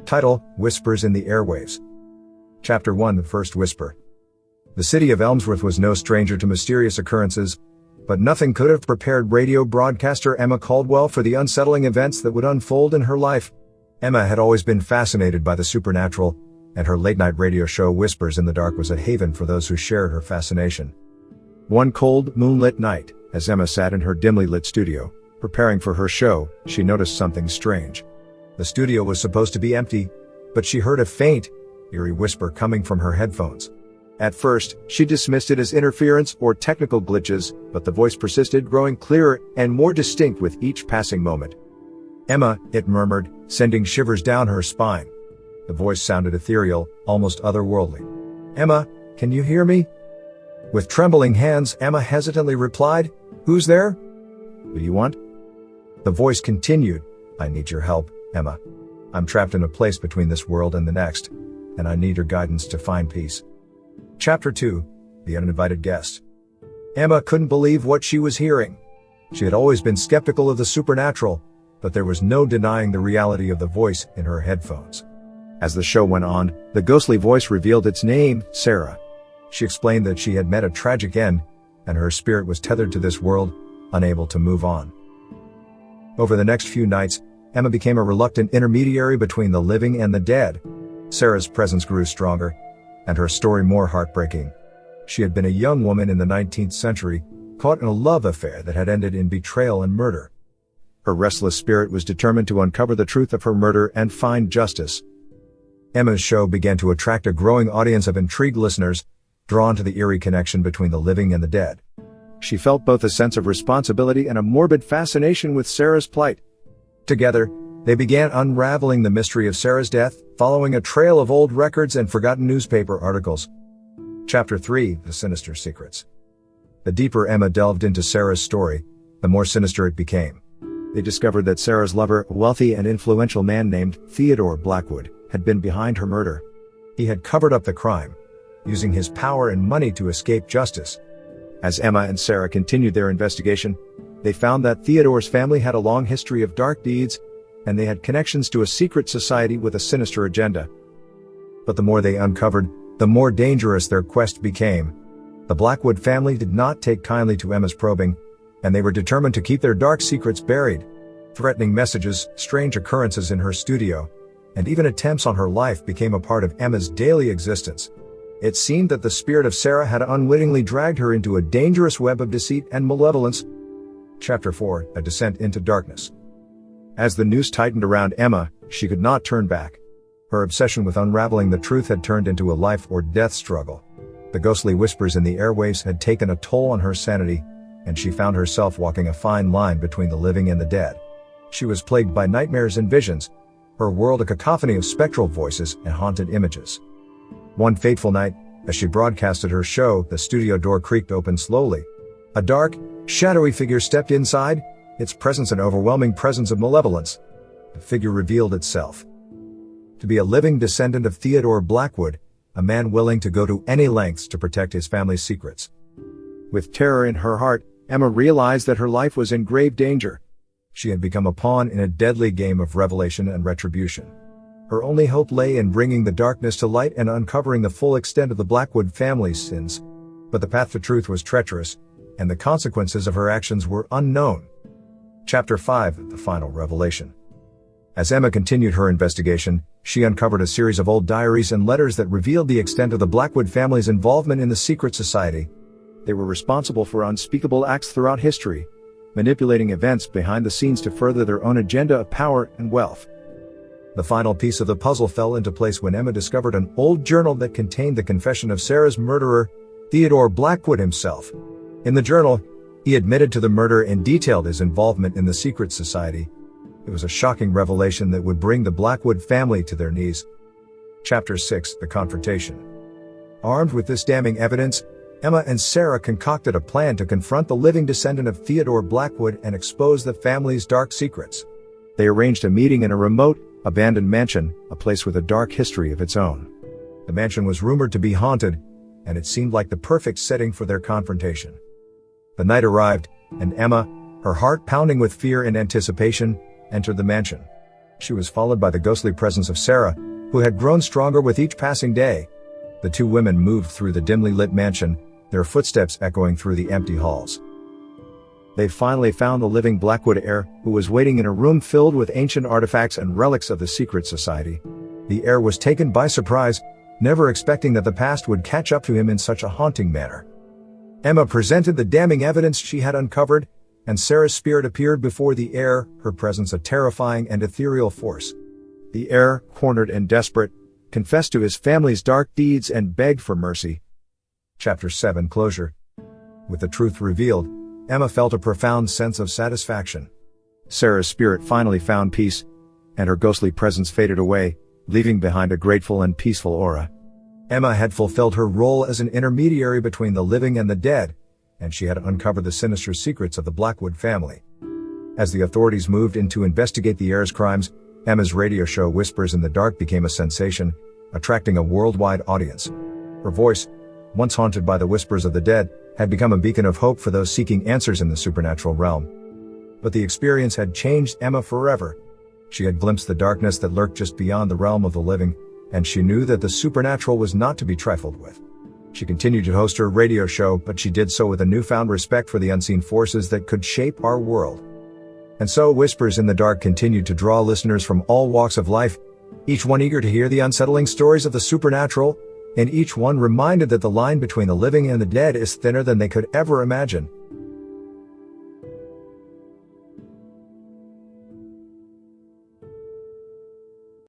Title: Whispers in the Airwaves. Chapter 1: The First Whisper. The city of Elmsworth was no stranger to mysterious occurrences, but nothing could have prepared radio broadcaster Emma Caldwell for the unsettling events that would unfold in her life. Emma had always been fascinated by the supernatural, and her late-night radio show Whispers in the Dark was a haven for those who shared her fascination. One cold, moonlit night, as Emma sat in her dimly lit studio, preparing for her show, she noticed something strange. The studio was supposed to be empty, but she heard a faint, eerie whisper coming from her headphones. At first, she dismissed it as interference or technical glitches, but the voice persisted, growing clearer and more distinct with each passing moment. "Emma," it murmured, sending shivers down her spine. The voice sounded ethereal, almost otherworldly. "Emma, can you hear me?" With trembling hands, Emma hesitantly replied, "Who's there? What do you want?" The voice continued, "I need your help, Emma. I'm trapped in a place between this world and the next, and I need your guidance to find peace." Chapter 2: The Uninvited Guest. Emma couldn't believe what she was hearing. She had always been skeptical of the supernatural, but there was no denying the reality of the voice in her headphones. As the show went on, the ghostly voice revealed its name, Sarah. She explained that she had met a tragic end, and her spirit was tethered to this world, unable to move on. Over the next few nights, Emma became a reluctant intermediary between the living and the dead. Sarah's presence grew stronger, and her story more heartbreaking. She had been a young woman in the 19th century, caught in a love affair that had ended in betrayal and murder. Her restless spirit was determined to uncover the truth of her murder and find justice. Emma's show began to attract a growing audience of intrigued listeners, drawn to the eerie connection between the living and the dead. She felt both a sense of responsibility and a morbid fascination with Sarah's plight. Together, they began unraveling the mystery of Sarah's death, following a trail of old records and forgotten newspaper articles. Chapter 3: The Sinister Secrets. The deeper Emma delved into Sarah's story, the more sinister it became. They discovered that Sarah's lover, a wealthy and influential man named Theodore Blackwood, had been behind her murder. He had covered up the crime, using his power and money to escape justice. As Emma and Sarah continued their investigation, they found that Theodore's family had a long history of dark deeds, and they had connections to a secret society with a sinister agenda. But the more they uncovered, the more dangerous their quest became. The Blackwood family did not take kindly to Emma's probing, and they were determined to keep their dark secrets buried. Threatening messages, strange occurrences in her studio, and even attempts on her life became a part of Emma's daily existence. It seemed that the spirit of Sarah had unwittingly dragged her into a dangerous web of deceit and malevolence. Chapter 4: A Descent into Darkness. As the noose tightened around Emma, she could not turn back. Her obsession with unraveling the truth had turned into a life-or-death struggle. The ghostly whispers in the airwaves had taken a toll on her sanity, and she found herself walking a fine line between the living and the dead. She was plagued by nightmares and visions, her world a cacophony of spectral voices and haunted images. One fateful night, as she broadcasted her show, the studio door creaked open slowly. A dark, shadowy figure stepped inside, its presence an overwhelming presence of malevolence. The figure revealed itself to be a living descendant of Theodore Blackwood, a man willing to go to any lengths to protect his family's secrets. With terror in her heart, Emma realized that her life was in grave danger. She had become a pawn in a deadly game of revelation and retribution. Her only hope lay in bringing the darkness to light and uncovering the full extent of the Blackwood family's sins. But the path to truth was treacherous, and the consequences of her actions were unknown. Chapter 5: The Final Revelation. As Emma continued her investigation, she uncovered a series of old diaries and letters that revealed the extent of the Blackwood family's involvement in the secret society. They were responsible for unspeakable acts throughout history, manipulating events behind the scenes to further their own agenda of power and wealth. The final piece of the puzzle fell into place when Emma discovered an old journal that contained the confession of Sarah's murderer, Theodore Blackwood himself. In the journal, he admitted to the murder and detailed his involvement in the secret society. It was a shocking revelation that would bring the Blackwood family to their knees. Chapter 6: The Confrontation. Armed with this damning evidence, Emma and Sarah concocted a plan to confront the living descendant of Theodore Blackwood and expose the family's dark secrets. They arranged a meeting in a remote, abandoned mansion, a place with a dark history of its own. The mansion was rumored to be haunted, and it seemed like the perfect setting for their confrontation. The night arrived, and Emma, her heart pounding with fear and anticipation, entered the mansion. She was followed by the ghostly presence of Sarah, who had grown stronger with each passing day. The two women moved through the dimly lit mansion, their footsteps echoing through the empty halls. They finally found the living Blackwood heir, who was waiting in a room filled with ancient artifacts and relics of the secret society. The heir was taken by surprise, never expecting that the past would catch up to him in such a haunting manner. Emma presented the damning evidence she had uncovered, and Sarah's spirit appeared before the heir, her presence a terrifying and ethereal force. The heir, cornered and desperate, confessed to his family's dark deeds and begged for mercy. Chapter 7 Closure. With the truth revealed, Emma felt a profound sense of satisfaction. Sarah's spirit finally found peace, and her ghostly presence faded away, leaving behind a grateful and peaceful aura. Emma had fulfilled her role as an intermediary between the living and the dead, and she had uncovered the sinister secrets of the Blackwood family. As the authorities moved in to investigate the heir's crimes, Emma's radio show Whispers in the Dark became a sensation, attracting a worldwide audience. Her voice, once haunted by the whispers of the dead, had become a beacon of hope for those seeking answers in the supernatural realm. But the experience had changed Emma forever. She had glimpsed the darkness that lurked just beyond the realm of the living, and she knew that the supernatural was not to be trifled with. She continued to host her radio show, but she did so with a newfound respect for the unseen forces that could shape our world. And so Whispers in the Dark continued to draw listeners from all walks of life, each one eager to hear the unsettling stories of the supernatural, and each one reminded that the line between the living and the dead is thinner than they could ever imagine.